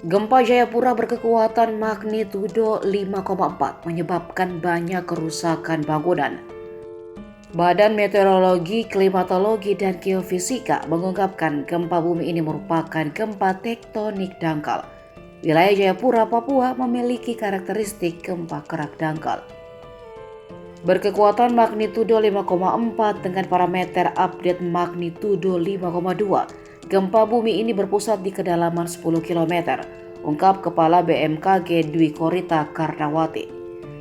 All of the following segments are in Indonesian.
Gempa Jayapura berkekuatan magnitudo 5,4 menyebabkan banyak kerusakan bangunan. Badan Meteorologi, Klimatologi, dan Geofisika mengungkapkan gempa bumi ini merupakan gempa tektonik dangkal. Wilayah Jayapura, Papua memiliki karakteristik gempa kerak dangkal. Berkekuatan magnitudo 5,4 dengan parameter update magnitudo 5,2. Gempa bumi ini berpusat di kedalaman 10 km, ungkap Kepala BMKG Dwi Korita Karnawati.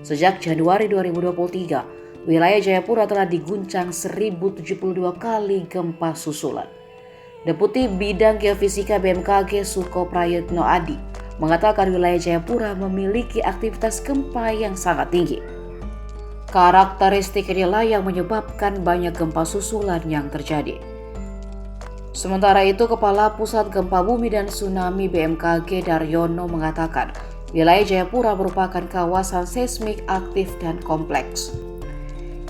Sejak Januari 2023, wilayah Jayapura telah diguncang 1072 kali gempa susulan. Deputi Bidang Geofisika BMKG Suko Prayitno Adi mengatakan wilayah Jayapura memiliki aktivitas gempa yang sangat tinggi. Karakteristik inilah yang menyebabkan banyak gempa susulan yang terjadi. Sementara itu, Kepala Pusat Gempa Bumi dan Tsunami BMKG Daryono mengatakan wilayah Jayapura merupakan kawasan seismik aktif dan kompleks.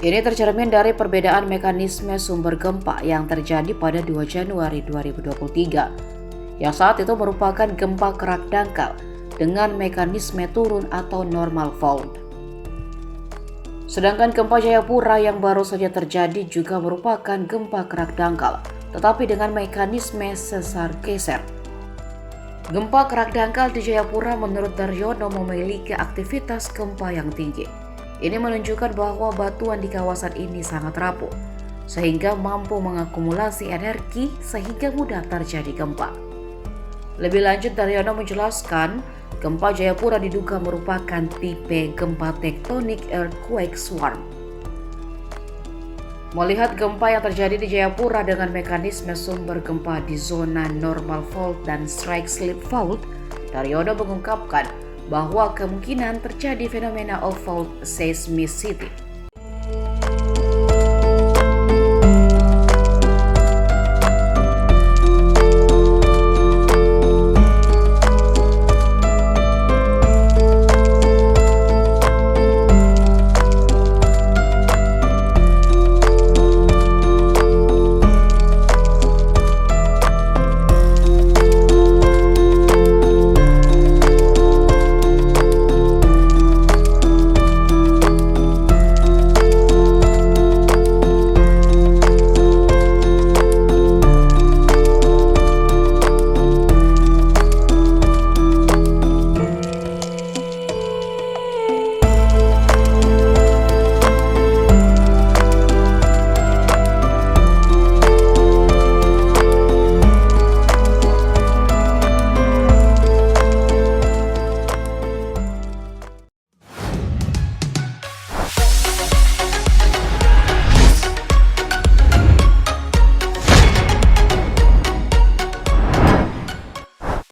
Ini tercermin dari perbedaan mekanisme sumber gempa yang terjadi pada 2 Januari 2023, yang saat itu merupakan gempa kerak dangkal dengan mekanisme turun atau normal fault. Sedangkan gempa Jayapura yang baru saja terjadi juga merupakan gempa kerak dangkal, tetapi dengan mekanisme sesar geser. Gempa kerak dangkal di Jayapura menurut Daryono memiliki aktivitas gempa yang tinggi. Ini menunjukkan bahwa batuan di kawasan ini sangat rapuh, sehingga mampu mengakumulasi energi sehingga mudah terjadi gempa. Lebih lanjut, Daryono menjelaskan, gempa Jayapura diduga merupakan tipe gempa tektonik earthquake swarm. Melihat gempa yang terjadi di Jayapura dengan mekanisme sumber gempa di zona normal fault dan strike slip fault, Daryono mengungkapkan bahwa kemungkinan terjadi fenomena of fault seismicity.